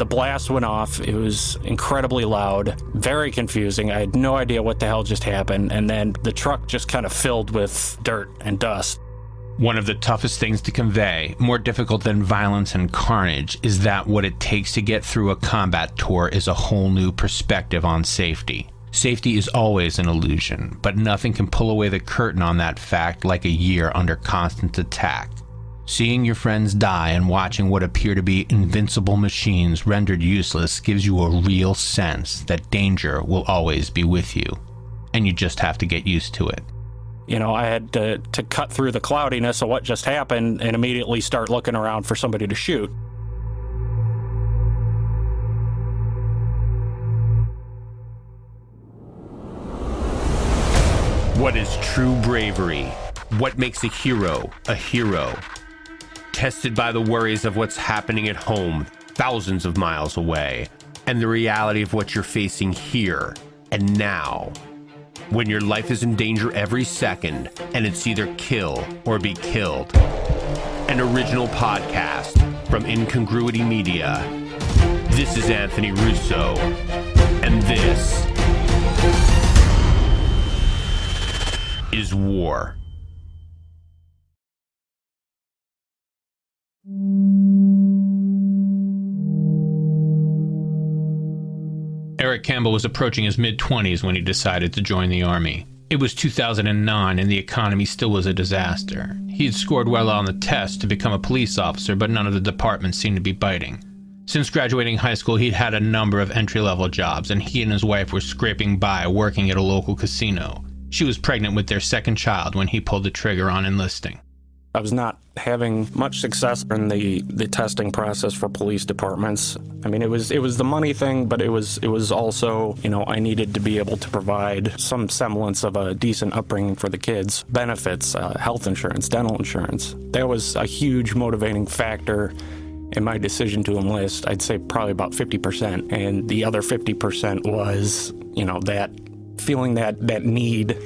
The blast went off. It was incredibly loud, very confusing. I had no idea what the hell just happened. And then the truck just kind of filled with dirt and dust. One of the toughest things to convey, more difficult than violence and carnage, is that what it takes to get through a combat tour is a whole new perspective on safety. Safety is always an illusion, but nothing can pull away the curtain on that fact like a year under constant attack. Seeing your friends die and watching what appear to be invincible machines rendered useless gives you a real sense that danger will always be with you, and you just have to get used to it. You know, I had to cut through the cloudiness of what just happened and immediately start looking around for somebody to shoot. What is true bravery? What makes a hero a hero? Tested by the worries of what's happening at home, thousands of miles away, and the reality of what you're facing here and now. When your life is in danger every second, and it's either kill or be killed. An original podcast from Incongruity Media. This is Anthony Russo, and this is War. Eric Campbell was approaching his mid-20s when he decided to join the Army. It was 2009 and the economy still was a disaster. He had scored well on the test to become a police officer, but none of the departments seemed to be biting. Since graduating high school, he'd had a number of entry-level jobs, and he and his wife were scraping by working at a local casino. She was pregnant with their second child when he pulled the trigger on enlisting. I was not having much success in the testing process for police departments. I mean, it was the money thing, but it was also, you know, I needed to be able to provide some semblance of a decent upbringing for the kids. Benefits, health insurance, dental insurance. That was a huge motivating factor in my decision to enlist. I'd say probably about 50%. And the other 50% was, you know, that feeling that need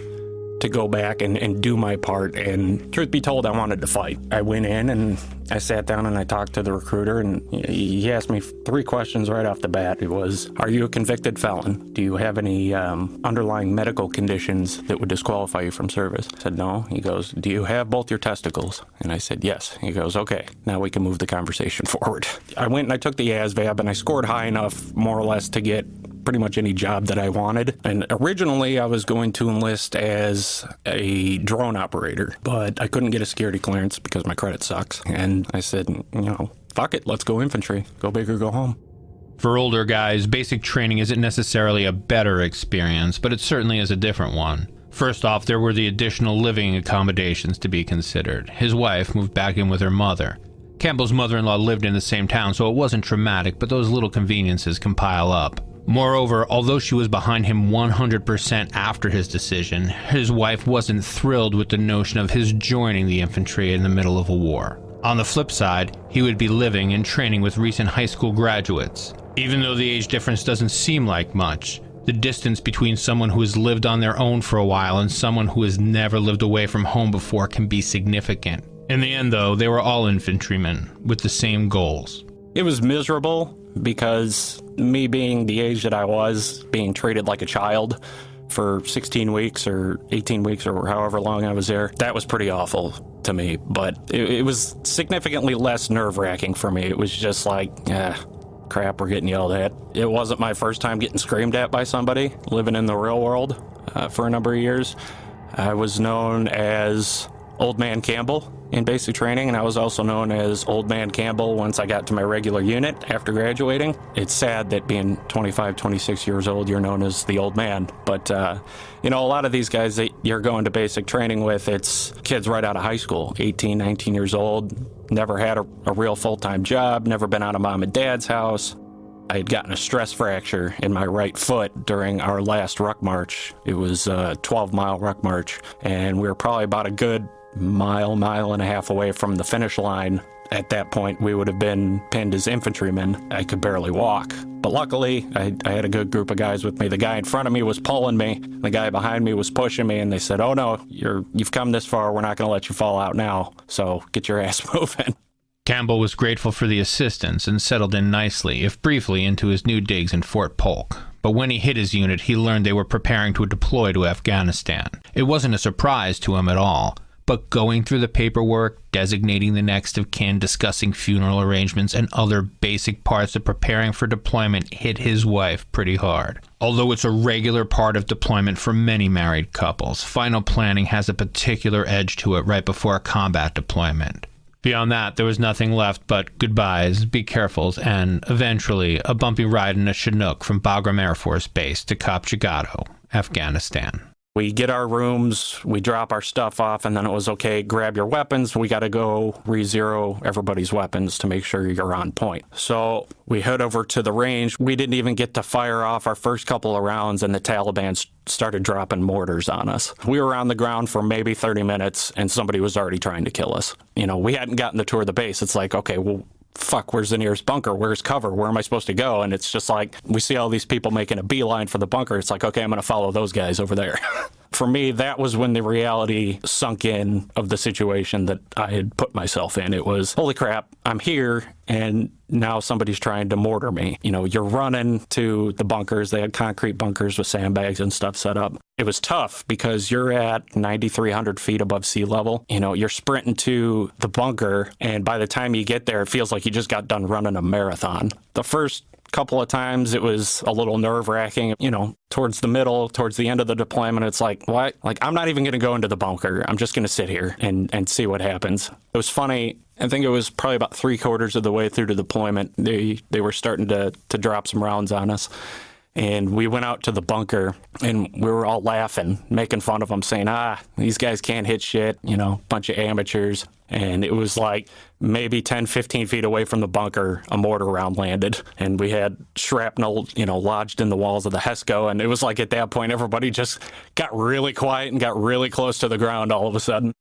to go back and do my part. And truth be told, I wanted to fight. I went in and I sat down and I talked to the recruiter, and he asked me 3 questions right off the bat. It was, are you a convicted felon? Do you have any underlying medical conditions that would disqualify you from service? I said, no. He goes, do you have both your testicles? And I said, yes. He goes, okay, now we can move the conversation forward. I went and I took the ASVAB and I scored high enough, more or less, to get pretty much any job that I wanted. And originally I was going to enlist as a drone operator, but I couldn't get a security clearance because my credit sucks. And I said, you know, fuck it, let's go infantry. Go big or go home. For older guys, basic training isn't necessarily a better experience, but it certainly is a different one. First off, there were the additional living accommodations to be considered. His wife moved back in with her mother. Campbell's mother-in-law lived in the same town, so it wasn't traumatic, but those little conveniences can pile up. Moreover, although she was behind him 100% after his decision, his wife wasn't thrilled with the notion of his joining the infantry in the middle of a war. On the flip side, he would be living and training with recent high school graduates. Even though the age difference doesn't seem like much, the distance between someone who has lived on their own for a while and someone who has never lived away from home before can be significant. In the end, though, they were all infantrymen with the same goals. It was miserable because me being the age that I was, being treated like a child for 16 weeks or 18 weeks or however long I was there, that was pretty awful to me. But it was significantly less nerve-wracking for me. It was just like, crap, we're getting yelled at. It wasn't my first time getting screamed at by somebody living in the real world for a number of years. I was known as Old Man Campbell in basic training, and I was also known as Old Man Campbell once I got to my regular unit after graduating. It's sad that being 25, 26 years old, you're known as the old man. But, you know, a lot of these guys that you're going to basic training with, it's kids right out of high school, 18, 19 years old, never had a real full-time job, never been out of mom and dad's house. I had gotten a stress fracture in my right foot during our last ruck march. It was a 12-mile ruck march, and we were probably about a good mile and a half away from the finish line. At that point, we would have been pinned as infantrymen. I could barely walk. But luckily, I had a good group of guys with me. The guy in front of me was pulling me. The guy behind me was pushing me, and they said, oh no, you've come this far. We're not going to let you fall out now. So get your ass moving. Campbell was grateful for the assistance and settled in nicely, if briefly, into his new digs in Fort Polk. But when he hit his unit, he learned they were preparing to deploy to Afghanistan. It wasn't a surprise to him at all, but going through the paperwork, designating the next of kin, discussing funeral arrangements, and other basic parts of preparing for deployment hit his wife pretty hard. Although it's a regular part of deployment for many married couples, final planning has a particular edge to it right before a combat deployment. Beyond that, there was nothing left but goodbyes, be carefuls, and, eventually, a bumpy ride in a Chinook from Bagram Air Force Base to Kopchagado, Afghanistan. We get our rooms, we drop our stuff off, and then it was, okay, grab your weapons. We got to go re-zero everybody's weapons to make sure you're on point. So we head over to the range. We didn't even get to fire off our first couple of rounds, and the Taliban started dropping mortars on us. We were on the ground for maybe 30 minutes, and somebody was already trying to kill us. You know, we hadn't gotten the tour of the base. It's like, okay, well, fuck, where's the nearest bunker? Where's cover? Where am I supposed to go? And it's just like, we see all these people making a beeline for the bunker. It's like, okay, I'm going to follow those guys over there. For me, that was when the reality sunk in of the situation that I had put myself in. It was, holy crap, I'm here, and now somebody's trying to mortar me. You know, you're running to the bunkers. They had concrete bunkers with sandbags and stuff set up. It was tough because you're at 9,300 feet above sea level. You know, you're sprinting to the bunker, and by the time you get there, it feels like you just got done running a marathon. The first couple of times it was a little nerve-wracking. You know, towards the middle, towards the end of the deployment, it's like, what? Like, I'm not even going to go into the bunker. I'm just going to sit here and see what happens. It was funny. I think it was probably about 3/4 of the way through the deployment. They were starting to drop some rounds on us. And we went out to the bunker, and we were all laughing, making fun of them, saying, these guys can't hit shit, you know, bunch of amateurs. And it was like maybe 10, 15 feet away from the bunker, a mortar round landed. And we had shrapnel, you know, lodged in the walls of the HESCO. And it was like at that point, everybody just got really quiet and got really close to the ground all of a sudden.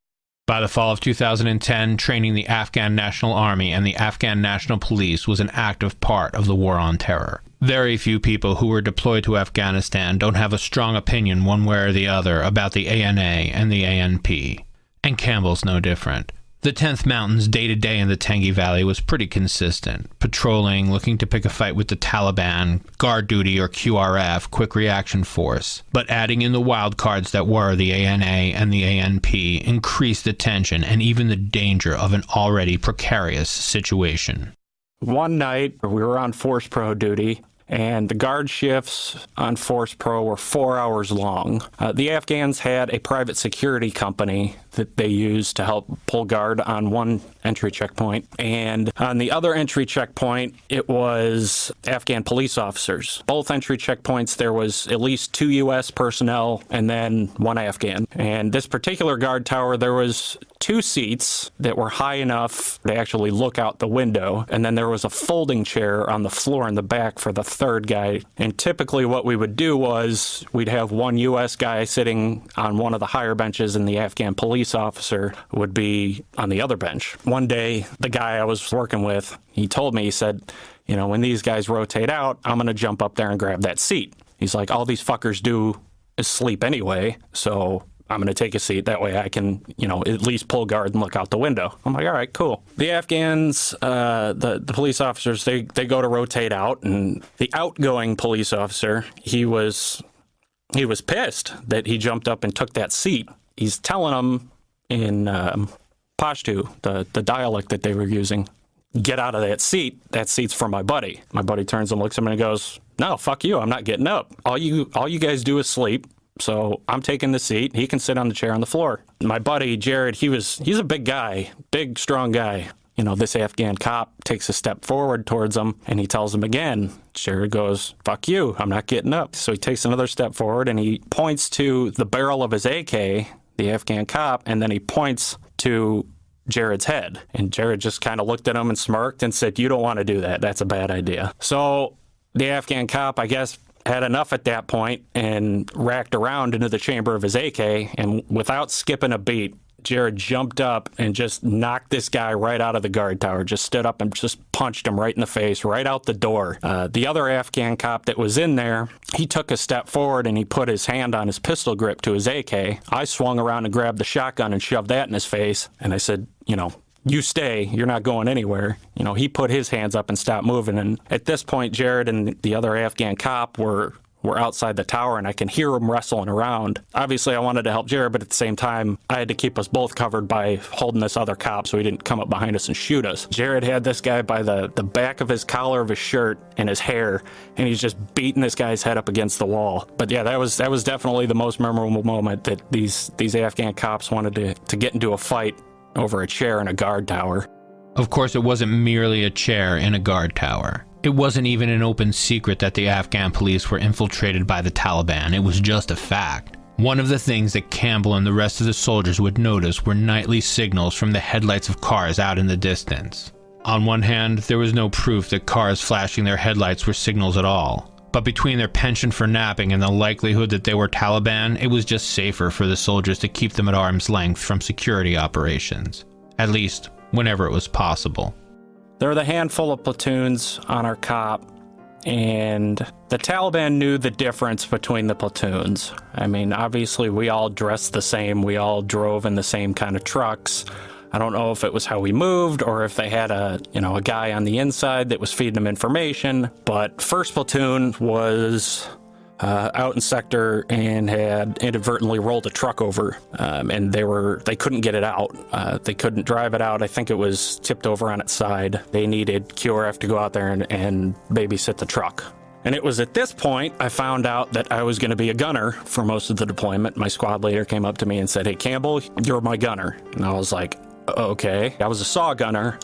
By the fall of 2010, training the Afghan National Army and the Afghan National Police was an active part of the War on Terror. Very few people who were deployed to Afghanistan don't have a strong opinion one way or the other about the ANA and the ANP. And Campbell's no different. The 10th Mountains day-to-day in the Tengi Valley was pretty consistent. Patrolling, looking to pick a fight with the Taliban, guard duty or QRF, quick reaction force. But adding in the wild cards that were the ANA and the ANP increased the tension and even the danger of an already precarious situation. One night, we were on Force Pro duty, and the guard shifts on Force Pro were 4 hours long. The Afghans had a private security company that they used to help pull guard on one entry checkpoint. And on the other entry checkpoint, it was Afghan police officers. Both entry checkpoints, there was at least 2 U.S. personnel and then 1 Afghan. And this particular guard tower, there was 2 seats that were high enough to actually look out the window. And then there was a folding chair on the floor in the back for the third guy. And typically what we would do was we'd have 1 U.S. guy sitting on one of the higher benches, and the Afghan police officer would be on the other bench. One day, the guy I was working with, he told me, he said, you know, when these guys rotate out, I'm going to jump up there and grab that seat. He's like, all these fuckers do is sleep anyway, so I'm going to take a seat. That way I can, you know, at least pull guard and look out the window. I'm like, all right, cool. The Afghans, the police officers, they go to rotate out, and the outgoing police officer, he was pissed that he jumped up and took that seat. He's telling them in Pashto, the dialect that they were using, get out of that seat. That seat's for my buddy. My buddy turns and looks at him and goes, no, fuck you. I'm not getting up. All you guys do is sleep. So I'm taking the seat. He can sit on the chair on the floor. My buddy, Jared, he's a big guy, big, strong guy. You know, this Afghan cop takes a step forward towards him, and he tells him again. Jared goes, fuck you. I'm not getting up. So he takes another step forward, and he points to the barrel of his AK, the Afghan cop, and then he points to Jared's head. And Jared just kind of looked at him and smirked and said, you don't want to do that. That's a bad idea. So the Afghan cop, I guess, had enough at that point and racked around into the chamber of his AK, and without skipping a beat, Jared jumped up and just knocked this guy right out of the guard tower, just stood up and just punched him right in the face, right out the door. The other Afghan cop that was in there, he took a step forward and he put his hand on his pistol grip to his AK. I swung around and grabbed the shotgun and shoved that in his face. And I said, you know, you stay, you're not going anywhere. You know, he put his hands up and stopped moving. And at this point, Jared and the other Afghan cop were outside the tower, and I can hear them wrestling around. Obviously, I wanted to help Jared, but at the same time, I had to keep us both covered by holding this other cop so he didn't come up behind us and shoot us. Jared had this guy by the back of his collar of his shirt and his hair, and he's just beating this guy's head up against the wall. But yeah, that was definitely the most memorable moment, that these Afghan cops wanted to get into a fight over a chair in a guard tower. Of course, it wasn't merely a chair in a guard tower. It wasn't even an open secret that the Afghan police were infiltrated by the Taliban. It was just a fact. One of the things that Campbell and the rest of the soldiers would notice were nightly signals from the headlights of cars out in the distance. On one hand, there was no proof that cars flashing their headlights were signals at all. But between their penchant for napping and the likelihood that they were Taliban, it was just safer for the soldiers to keep them at arm's length from security operations. At least, whenever it was possible. There were the handful of platoons on our cop, and the Taliban knew the difference between the platoons. I mean, obviously, we all dressed the same. We all drove in the same kind of trucks. I don't know if it was how we moved or if they had a guy on the inside that was feeding them information. But first platoon was out in sector and had inadvertently rolled a truck over, and they couldn't get it out. They couldn't drive it out. I think it was tipped over on its side. They needed QRF to go out there and babysit the truck. And it was at this point I found out that I was going to be a gunner for most of the deployment. My squad leader came up to me and said, "Hey, Campbell, you're my gunner." And I was like, okay. I was a saw gunner,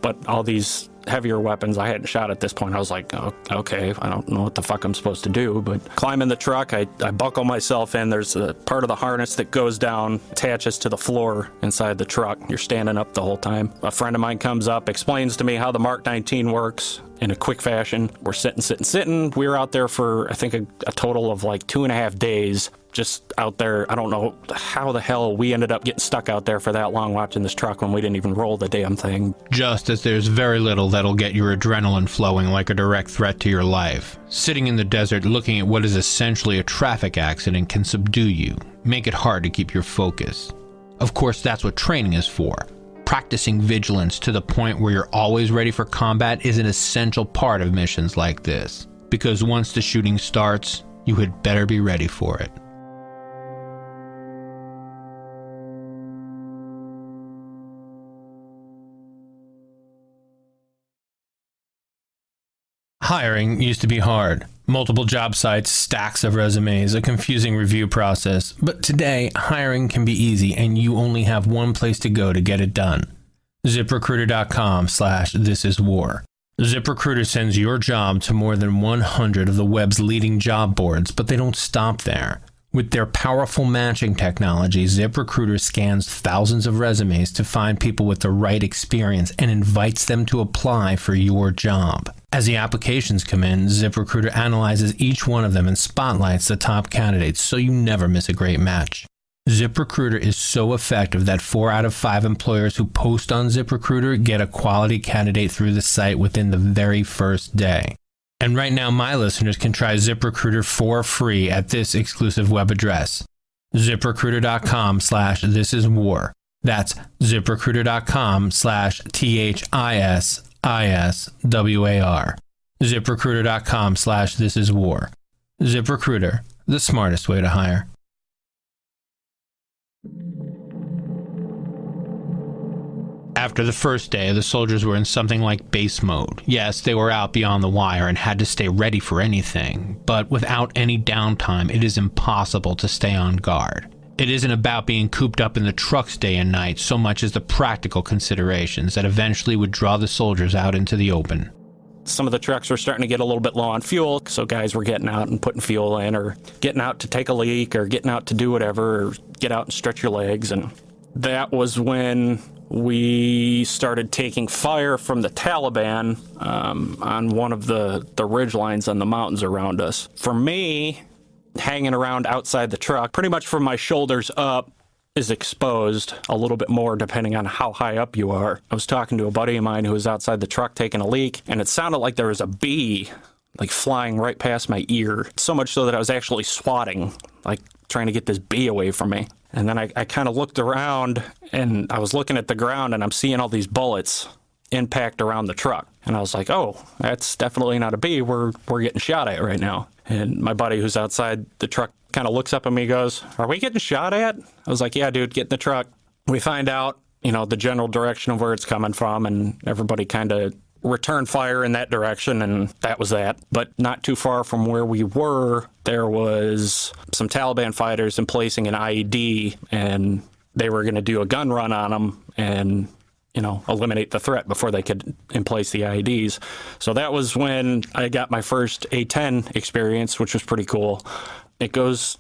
but all these heavier weapons I hadn't shot at this point. I was like, oh, okay, I don't know what the fuck I'm supposed to do, but climb in the truck, I buckle myself in. There's a part of the harness that goes down, attaches to the floor inside the truck. You're standing up the whole time. A friend of mine comes up, explains to me how the Mark 19 works in a quick fashion. We're sitting. We were out there for, I think, a total of like 2.5 days. Just out there. I don't know how the hell we ended up getting stuck out there for that long watching this truck when we didn't even roll the damn thing. Just as there's very little that'll get your adrenaline flowing like a direct threat to your life. Sitting in the desert looking at what is essentially a traffic accident can subdue you, make it hard to keep your focus. Of course, that's what training is for. Practicing vigilance to the point where you're always ready for combat is an essential part of missions like this. Because once the shooting starts, you had better be ready for it. Hiring used to be hard. Multiple job sites, stacks of resumes, a confusing review process. But today, hiring can be easy and you only have one place to go to get it done. ZipRecruiter.com/thisiswar. ZipRecruiter sends your job to more than 100 of the web's leading job boards, but they don't stop there. With their powerful matching technology, ZipRecruiter scans thousands of resumes to find people with the right experience and invites them to apply for your job. As the applications come in, ZipRecruiter analyzes each one of them and spotlights the top candidates so you never miss a great match. ZipRecruiter is so effective that 4 out of 5 employers who post on ZipRecruiter get a quality candidate through the site within the very first day. And right now, my listeners can try ZipRecruiter for free at this exclusive web address, ZipRecruiter.com/thisiswar. That's ZipRecruiter.com/THISISWAR. ZipRecruiter.com/thisiswar. ZipRecruiter, the smartest way to hire. After the first day, the soldiers were in something like base mode. Yes, they were out beyond the wire and had to stay ready for anything, but without any downtime, it is impossible to stay on guard. It isn't about being cooped up in the trucks day and night so much as the practical considerations that eventually would draw the soldiers out into the open. Some of the trucks were starting to get a little bit low on fuel, so guys were getting out and putting fuel in, or getting out to take a leak, or getting out to do whatever, or get out and stretch your legs. And that was when we started taking fire from the Taliban on one of the ridge lines on the mountains around us. For me, hanging around outside the truck, pretty much from my shoulders up, is exposed a little bit more depending on how high up you are. I was talking to a buddy of mine who was outside the truck taking a leak, and it sounded like there was a bee like flying right past my ear. So much so that I was actually swatting, like trying to get this bee away from me. And then I kind of looked around, and I was looking at the ground, and I'm seeing all these bullets impact around the truck. And I was like, oh, that's definitely not a B. We're getting shot at right now. And my buddy who's outside the truck kind of looks up at me and goes, are we getting shot at? I was like, yeah, dude, get in the truck. We find out, the general direction of where it's coming from, and everybody kind of returned fire in that direction, and that was that. But not too far from where we were, there was some Taliban fighters placing an IED, and they were going to do a gun run on them and, eliminate the threat before they could place the IEDs. So that was when I got my first A-10 experience, which was pretty cool. It goes,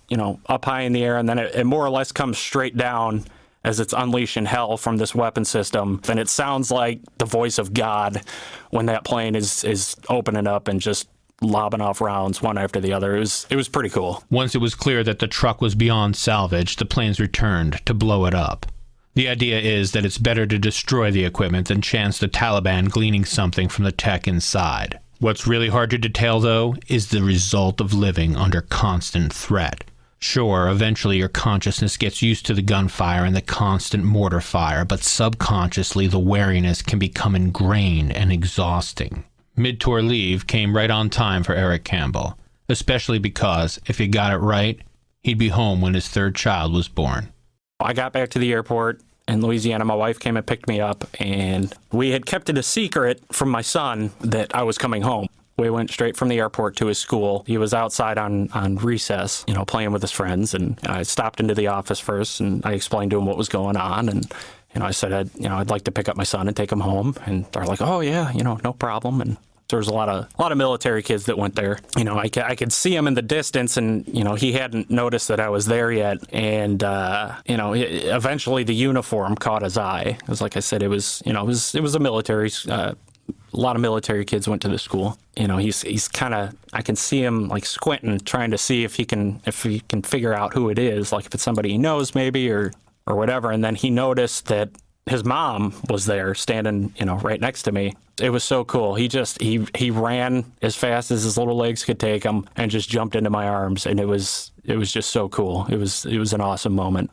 up high in the air, and then it more or less comes straight down as it's unleashing hell from this weapon system. And it sounds like the voice of God when that plane is opening up and just lobbing off rounds one after the other. It was pretty cool. Once it was clear that the truck was beyond salvage, the planes returned to blow it up. The idea is that it's better to destroy the equipment than chance the Taliban gleaning something from the tech inside. What's really hard to detail, though, is the result of living under constant threat. Sure, eventually your consciousness gets used to the gunfire and the constant mortar fire, but subconsciously the wariness can become ingrained and exhausting. Mid-tour leave came right on time for Eric Campbell, especially because, if he got it right, he'd be home when his third child was born. I got back to the airport in Louisiana. My wife came and picked me up, and we had kept it a secret from my son that I was coming home. We went straight from the airport to his school. He was outside on recess, playing with his friends, and I stopped into the office first, and I explained to him what was going on, and I said, I'd like to pick up my son and take him home, and they're like, oh yeah, no problem. And there was a lot of military kids that went there. I could see him in the distance, and he hadn't noticed that I was there yet. And eventually the uniform caught his eye. It was like I said, it was a military. A lot of military kids went to the school. He's kind of, I can see him like squinting, trying to see if he can figure out who it is, like if it's somebody he knows maybe or whatever. And then he noticed that his mom was there standing, right next to me. It was so cool. He ran as fast as his little legs could take him and just jumped into my arms. And it was just so cool. It was an awesome moment.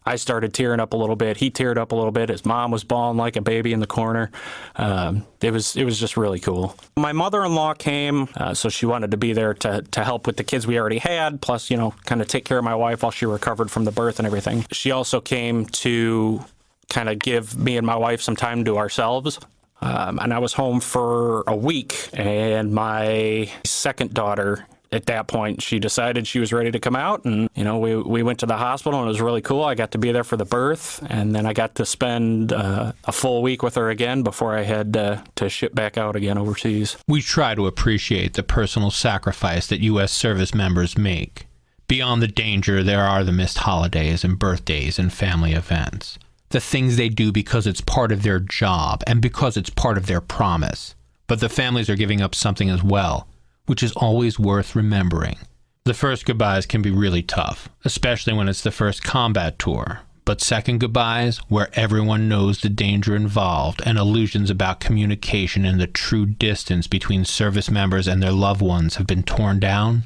I started tearing up a little bit. He teared up a little bit. His mom was bawling like a baby in the corner. It was just really cool. My mother-in-law came, so she wanted to be there to help with the kids we already had, plus, kind of take care of my wife while she recovered from the birth and everything. She also came to kind of give me and my wife some time to ourselves. And I was home for a week, and my second daughter, at that point, she decided she was ready to come out, and we went to the hospital, and it was really cool. I got to be there for the birth, and then I got to spend a full week with her again before I had to ship back out again overseas. We try to appreciate the personal sacrifice that U.S. service members make. Beyond the danger, there are the missed holidays and birthdays and family events. The things they do because it's part of their job and because it's part of their promise. But the families are giving up something as well, which is always worth remembering. The first goodbyes can be really tough, especially when it's the first combat tour. But second goodbyes, where everyone knows the danger involved and illusions about communication and the true distance between service members and their loved ones have been torn down,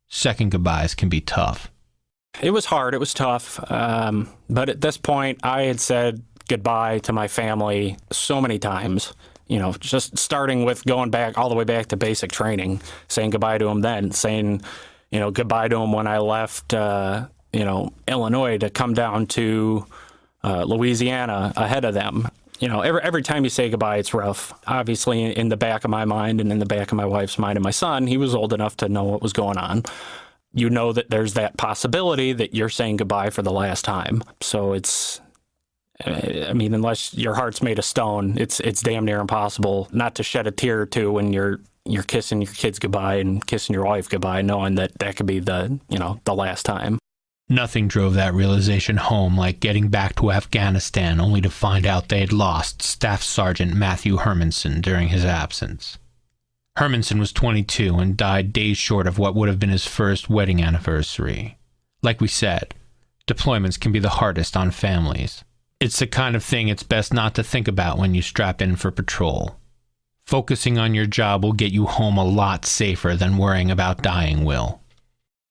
second goodbyes can be tough. It was hard. It was tough. But at this point, I had said goodbye to my family so many times. Just starting with going back all the way back to basic training, saying goodbye to them then, saying, goodbye to them when I left, Illinois to come down to Louisiana ahead of them. Every time you say goodbye, it's rough. Obviously, in the back of my mind and in the back of my wife's mind and my son, he was old enough to know what was going on. You know that there's that possibility that you're saying goodbye for the last time. So it's, unless your heart's made of stone, it's damn near impossible not to shed a tear or two when you're kissing your kids goodbye and kissing your wife goodbye, knowing that could be the last time. Nothing drove that realization home like getting back to Afghanistan only to find out they had lost Staff Sergeant Matthew Hermanson during his absence. Hermanson was 22 and died days short of what would have been his first wedding anniversary. Like we said, deployments can be the hardest on families. It's the kind of thing it's best not to think about when you strap in for patrol. Focusing on your job will get you home a lot safer than worrying about dying will.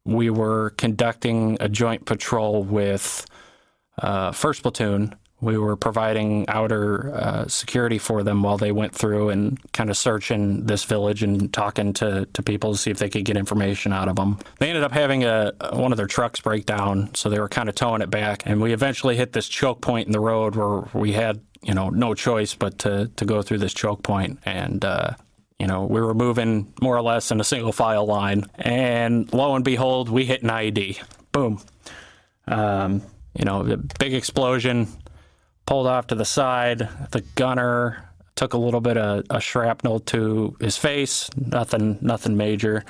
we were conducting a joint patrol with 1st Platoon. We were providing outer security for them while they went through and kind of searching this village and talking to people to see if they could get information out of them. They ended up having one of their trucks break down, so they were kind of towing it back. And we eventually hit this choke point in the road where we had, no choice but to go through this choke point. And, we were moving more or less in a single file line. And lo and behold, we hit an IED. Boom. A big explosion. Pulled off to the side. The gunner took a little bit of a shrapnel to his face. Nothing major.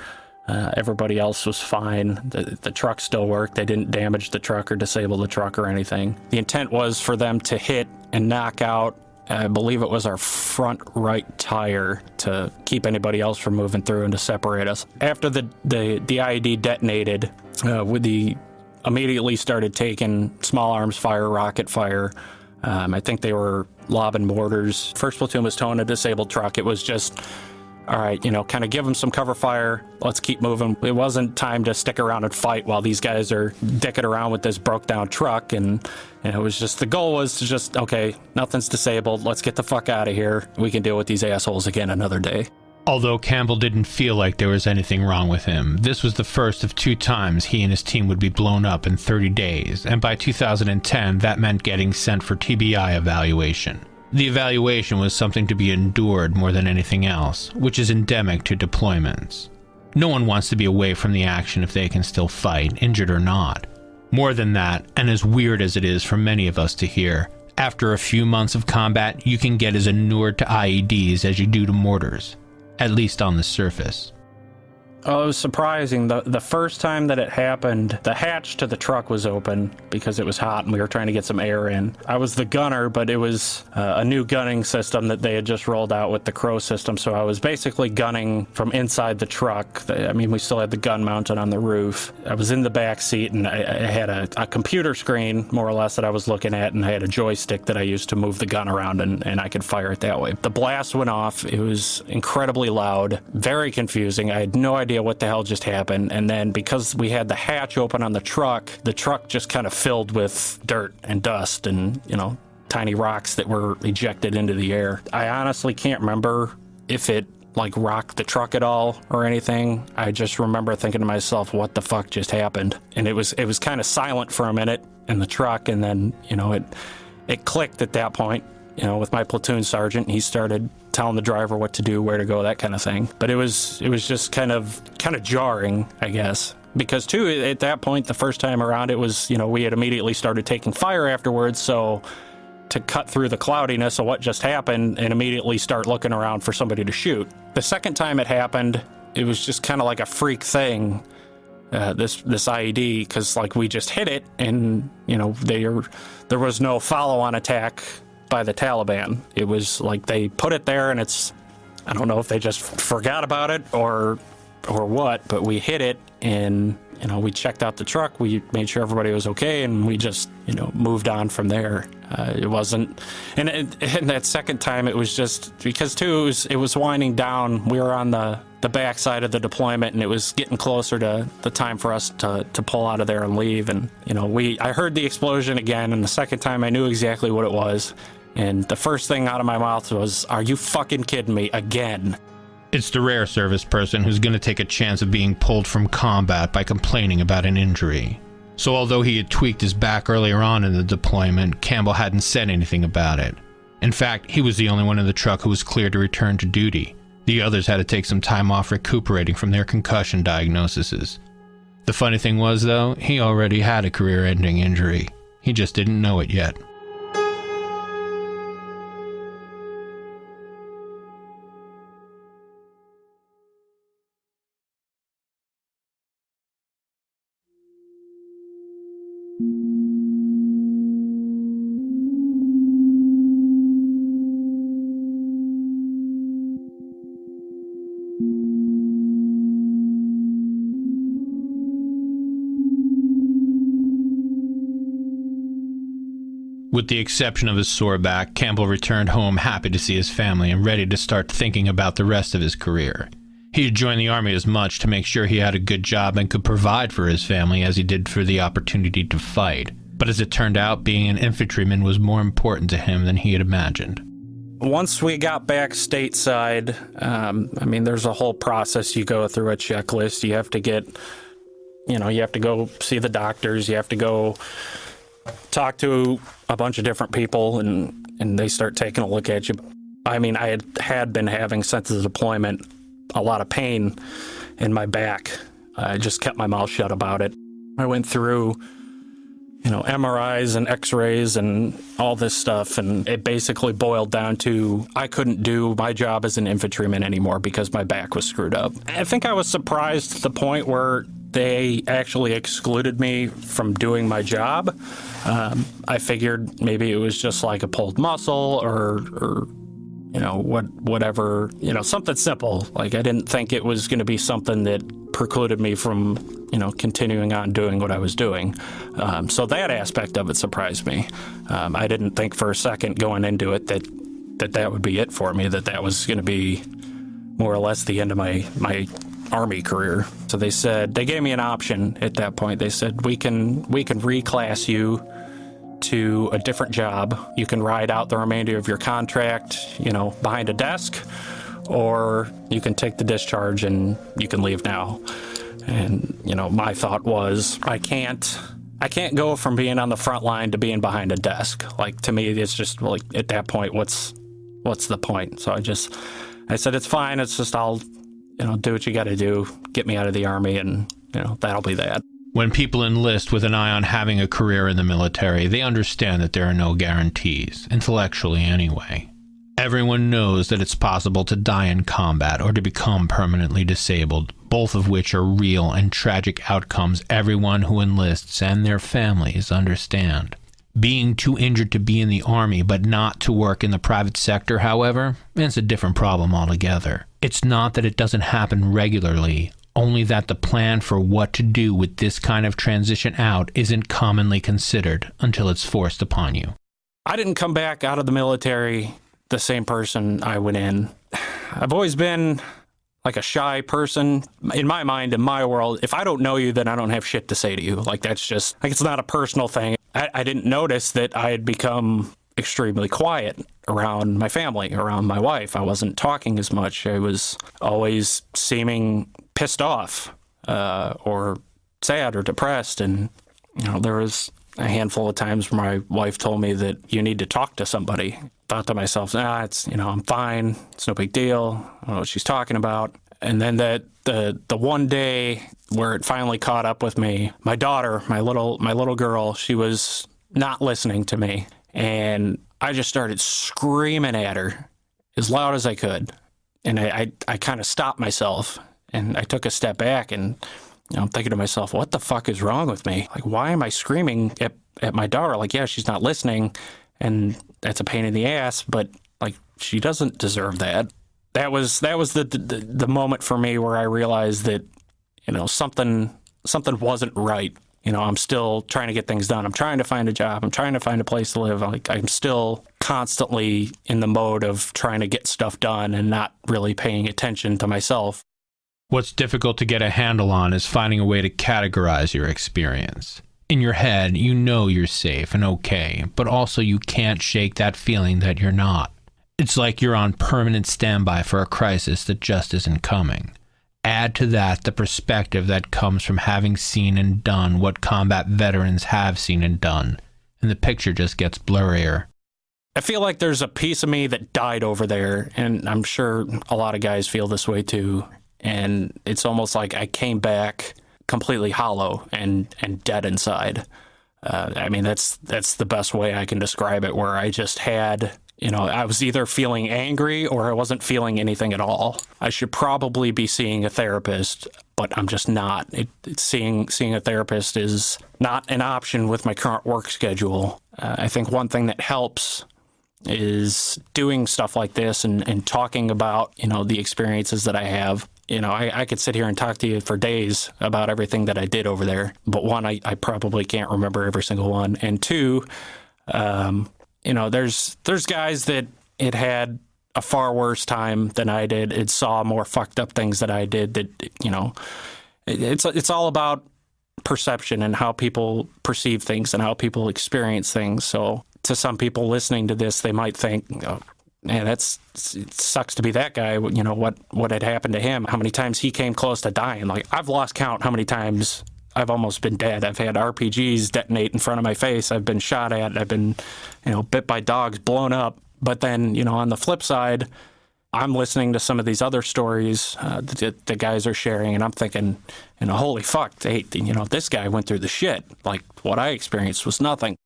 Everybody else was fine. The truck still worked. They didn't damage the truck or disable the truck or anything. The intent was for them to hit and knock out, I believe it was our front right tire, to keep anybody else from moving through and to separate us. After the IED detonated, we immediately started taking small arms fire, rocket fire. I think they were lobbing mortars. 1st Platoon was towing a disabled truck. It was just, all right, kind of give them some cover fire. Let's keep moving. It wasn't time to stick around and fight while these guys are dicking around with this broke down truck. And it was just, the goal was to just, okay, nothing's disabled. Let's get the fuck out of here. We can deal with these assholes again another day. Although Campbell didn't feel like there was anything wrong with him, this was the first of 2 times he and his team would be blown up in 30 days, and by 2010, that meant getting sent for TBI evaluation. The evaluation was something to be endured more than anything else, which is endemic to deployments. No one wants to be away from the action if they can still fight, injured or not. More than that, and as weird as it is for many of us to hear, after a few months of combat, you can get as inured to IEDs as you do to mortars. At least on the surface. Oh, it was surprising. The first time that it happened, the hatch to the truck was open because it was hot and we were trying to get some air in. I was the gunner, but it was a new gunning system that they had just rolled out with the Crow system. So I was basically gunning from inside the truck. We still had the gun mounted on the roof. I was in the back seat and I had a computer screen, more or less, that I was looking at, and I had a joystick that I used to move the gun around and I could fire it that way. The blast went off. It was incredibly loud, very confusing. I had no idea what the hell just happened. And then because we had the hatch open on the truck just kind of filled with dirt and dust and, tiny rocks that were ejected into the air. I honestly can't remember if it rocked the truck at all or anything. I just remember thinking to myself, what the fuck just happened? And it was kind of silent for a minute in the truck. And then, it clicked at that point, with my platoon sergeant. He started telling the driver what to do, where to go, that kind of thing. But it was just kind of jarring, I guess. Because too, at that point, the first time around, it was, we had immediately started taking fire afterwards. So to cut through the cloudiness of what just happened and immediately start looking around for somebody to shoot. The second time it happened, it was just kind of like a freak thing. This IED, because we just hit it and, there was no follow-on attack by the Taliban. It was they put it there and I don't know if they just forgot about it or what, but we hit it and, we checked out the truck, we made sure everybody was okay, and we just, moved on from there. It wasn't, and that second time it was just, because too, it was winding down. We were on the back side of the deployment and it was getting closer to the time for us to pull out of there and leave. And, I heard the explosion again, and the second time I knew exactly what it was. And the first thing out of my mouth was, are you fucking kidding me again? It's the rare service person who's going to take a chance of being pulled from combat by complaining about an injury. So although he had tweaked his back earlier on in the deployment, Campbell hadn't said anything about it. In fact, he was the only one in the truck who was cleared to return to duty. The others had to take some time off recuperating from their concussion diagnoses. The funny thing was, though, he already had a career-ending injury. He just didn't know it yet. With the exception of his sore back, Campbell returned home happy to see his family and ready to start thinking about the rest of his career. He had joined the Army as much to make sure he had a good job and could provide for his family as he did for the opportunity to fight. But as it turned out, being an infantryman was more important to him than he had imagined. Once we got back stateside, there's a whole process you go through, a checklist. You have to you have to go see the doctors. You have to go talk to a bunch of different people, and they start taking a look at you. I had been having, since the deployment, a lot of pain in my back. I just kept my mouth shut about it. I went through MRIs and x-rays and all this stuff, and it basically boiled down to I couldn't do my job as an infantryman anymore because my back was screwed up. I think I was surprised to the point where they actually excluded me from doing my job. I figured maybe it was just like a pulled muscle or whatever, something simple. Like, I didn't think it was going to be something that precluded me from, continuing on doing what I was doing. So that aspect of it surprised me. I didn't think for a second going into it that would be it for me, that was going to be more or less the end of my Army career. So they gave me an option at that point. They said, we can reclass you to a different job. You can ride out the remainder of your contract, behind a desk, or you can take the discharge and you can leave now. And, my thought was, I can't go from being on the front line to being behind a desk. Like, to me, it's just like, at that point, what's the point? So I said, it's fine. It's just, I'll, do what you got to do, get me out of the Army, and, that'll be that. When people enlist with an eye on having a career in the military, they understand that there are no guarantees, intellectually anyway. Everyone knows that it's possible to die in combat or to become permanently disabled, both of which are real and tragic outcomes everyone who enlists and their families understand. Being too injured to be in the Army but not to work in the private sector, however, is a different problem altogether. It's not that it doesn't happen regularly, only that the plan for what to do with this kind of transition out isn't commonly considered until it's forced upon you. I didn't come back out of the military the same person I went in. I've always been like a shy person. In my mind, in my world, if I don't know you, then I don't have shit to say to you. Like, that's just, like, it's not a personal thing. I didn't notice that I had become extremely quiet around my family, around my wife. I wasn't talking as much. I was always seeming pissed off or sad or depressed. And, there was a handful of times where my wife told me that you need to talk to somebody. Thought to myself, it's, I'm fine. It's no big deal. I don't know what she's talking about. And then the one day where it finally caught up with me, my daughter, my little girl, she was not listening to me. And I just started screaming at her as loud as I could. And I kind of stopped myself and I took a step back and I'm thinking to myself, what the fuck is wrong with me? Like, why am I screaming at my daughter? Like, yeah, she's not listening and that's a pain in the ass, but like, she doesn't deserve that. That was the moment for me where I realized that, something wasn't right. I'm still trying to get things done. I'm trying to find a job. I'm trying to find a place to live. Like, I'm still constantly in the mode of trying to get stuff done and not really paying attention to myself. What's difficult to get a handle on is finding a way to categorize your experience. In your head, you're safe and okay, but also you can't shake that feeling that you're not. It's like you're on permanent standby for a crisis that just isn't coming. Add to that the perspective that comes from having seen and done what combat veterans have seen and done, and the picture just gets blurrier. I feel like there's a piece of me that died over there, and I'm sure a lot of guys feel this way too. And it's almost like I came back completely hollow and dead inside. That's the best way I can describe it, where I just had, I was either feeling angry or I wasn't feeling anything at all. I should probably be seeing a therapist, but I'm just not. Seeing a therapist is not an option with my current work schedule. I think one thing that helps is doing stuff like this and talking about, the experiences that I have. I could sit here and talk to you for days about everything that I did over there. But one, I probably can't remember every single one. And two, there's guys that it had a far worse time than I did. It saw more fucked up things that I did. That, you know, it's all about perception and how people perceive things and how people experience things. So to some people listening to this, they might think, oh, man, it sucks to be that guy. You know, what had happened to him, how many times he came close to dying. Like, I've lost count how many times I've almost been dead. I've had RPGs detonate in front of my face. I've been shot at. I've been, you know, bit by dogs, blown up. But then, you know, on the flip side, I'm listening to some of these other stories that the guys are sharing, and I'm thinking, you know, holy fuck, you know, this guy went through the shit. Like, what I experienced was nothing.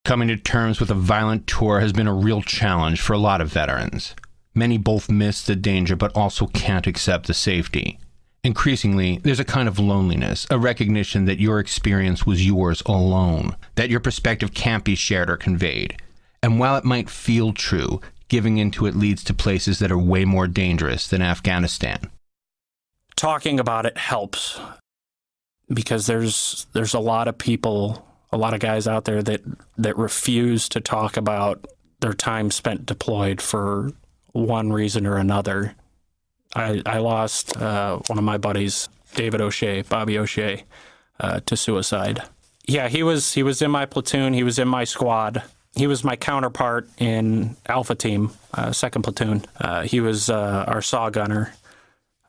Coming to terms with a violent tour has been a real challenge for a lot of veterans. Many both miss the danger but also can't accept the safety. Increasingly, there's a kind of loneliness, a recognition that your experience was yours alone, that your perspective can't be shared or conveyed. And while it might feel true, giving into it leads to places that are way more dangerous than Afghanistan. Talking about it helps, because there's a lot of people, a lot of guys out there that refuse to talk about their time spent deployed for one reason or another. I lost one of my buddies, Bobby O'Shea, to suicide. Yeah, he was in my platoon. He was in my squad. He was my counterpart in Alpha Team, 2nd Platoon. He was our saw gunner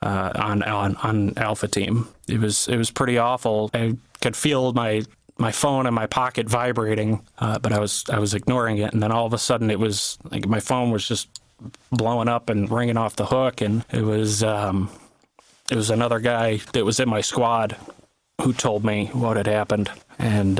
on Alpha Team. It was pretty awful. I could feel my phone in my pocket vibrating, but I was ignoring it. And then all of a sudden, it was like my phone was just blowing up and ringing off the hook. And it was another guy that was in my squad who told me what had happened. And,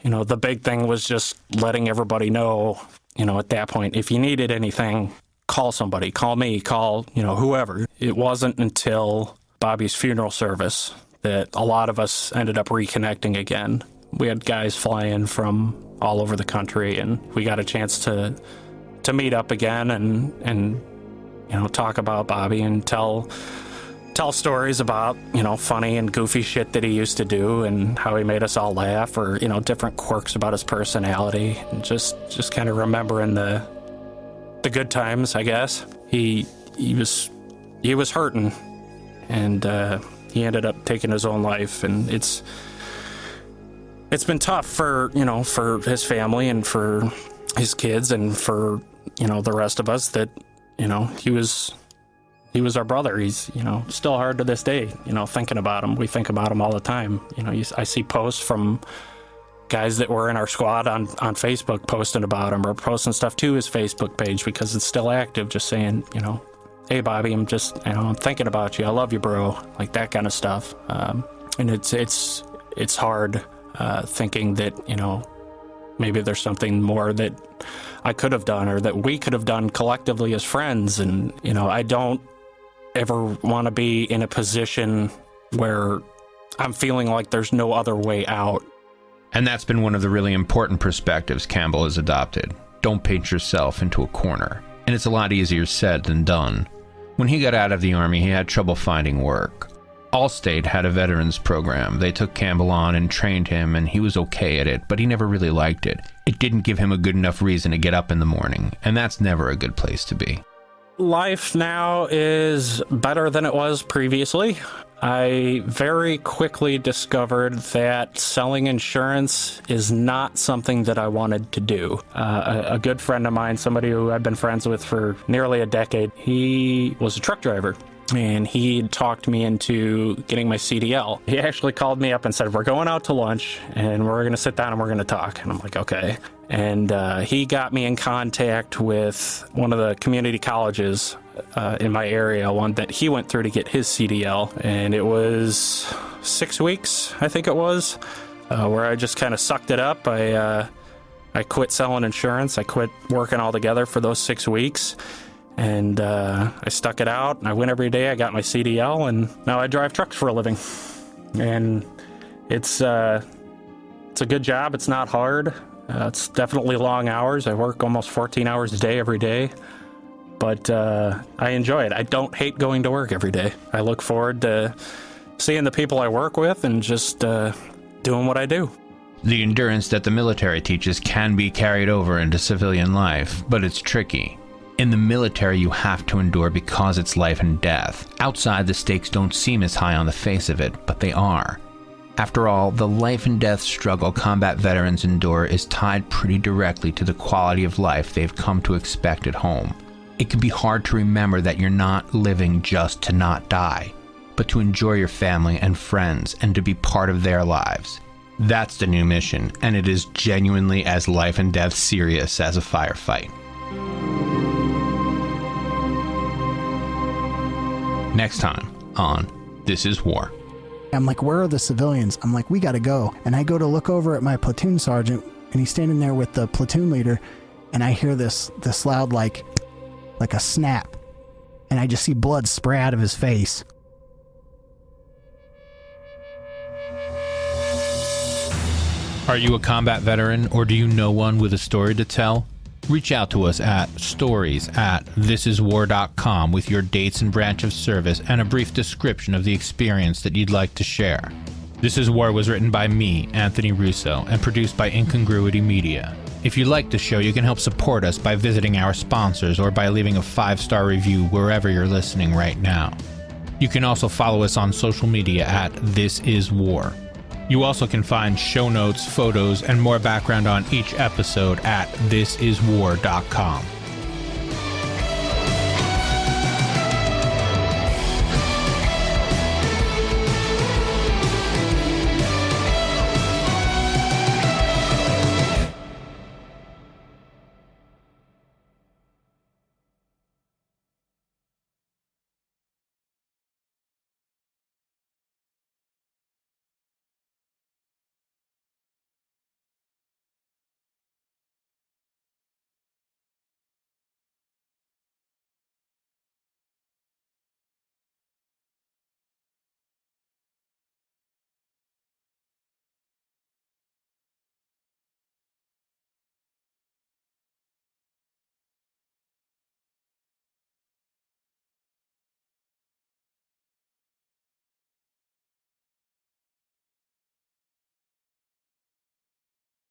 you know, the big thing was just letting everybody know, you know, at that point, if you needed anything, call somebody, call me, call, you know, whoever. It wasn't until Bobby's funeral service that a lot of us ended up reconnecting again. We had guys fly in from all over the country, and we got a chance to meet up again and you know, talk about Bobby and tell stories about, you know, funny and goofy shit that he used to do and how he made us all laugh, or, you know, different quirks about his personality, and just kind of remembering the good times, I guess. He was hurting, and he ended up taking his own life, and it's been tough for, you know, for his family and for his kids and for, you know, the rest of us that, you know, he was our brother. He's, you know, still hard to this day, you know, thinking about him. We think about him all the time. You know, I see posts from guys that were in our squad on Facebook posting about him, or posting stuff to his Facebook page because it's still active, just saying, you know, hey, Bobby, I'm thinking about you. I love you, bro. Like that kind of stuff. And it's hard thinking that, you know, maybe there's something more that I could have done or that we could have done collectively as friends. And, you know, I don't ever want to be in a position where I'm feeling like there's no other way out. And that's been one of the really important perspectives Campbell has adopted. Don't paint yourself into a corner. And it's a lot easier said than done. When he got out of the Army, he had trouble finding work. Allstate had a veterans program. They took Campbell on and trained him, and he was okay at it, but he never really liked it. It didn't give him a good enough reason to get up in the morning, and that's never a good place to be. Life now is better than it was previously. I very quickly discovered that selling insurance is not something that I wanted to do. A good friend of mine, somebody who I've been friends with for nearly a decade, he was a truck driver. And he talked me into getting my CDL. He actually called me up and said, we're going out to lunch and we're going to sit down and we're going to talk. And I'm like, okay. And he got me in contact with one of the community colleges in my area, one that he went through to get his CDL. And it was 6 weeks, I think it was, where I just kind of sucked it up. I quit selling insurance. I quit working altogether for those 6 weeks. And I stuck it out, and I went every day. I got my CDL, and now I drive trucks for a living. And it's a good job. It's not hard. It's definitely long hours. I work almost 14 hours a day every day. But I enjoy it. I don't hate going to work every day. I look forward to seeing the people I work with and just doing what I do. The endurance that the military teaches can be carried over into civilian life, but it's tricky. In the military, you have to endure because it's life and death. Outside, the stakes don't seem as high on the face of it, but they are. After all, the life and death struggle combat veterans endure is tied pretty directly to the quality of life they've come to expect at home. It can be hard to remember that you're not living just to not die, but to enjoy your family and friends and to be part of their lives. That's the new mission, and it is genuinely as life and death serious as a firefight. Next time on This Is War. I'm like, where are the civilians? I'm like, we gotta go. And I go to look over at my platoon sergeant, and he's standing there with the platoon leader, and I hear this loud, like a snap. And I just see blood spray out of his face. Are you a combat veteran, or do you know one with a story to tell? Reach out to us at stories@thisiswar.com with your dates and branch of service and a brief description of the experience that you'd like to share. This Is War was written by me, Anthony Russo, and produced by Incongruity Media. If you like the show, you can help support us by visiting our sponsors or by leaving a 5-star review wherever you're listening right now. You can also follow us on social media at This Is War. You also can find show notes, photos, and more background on each episode at thisiswar.com.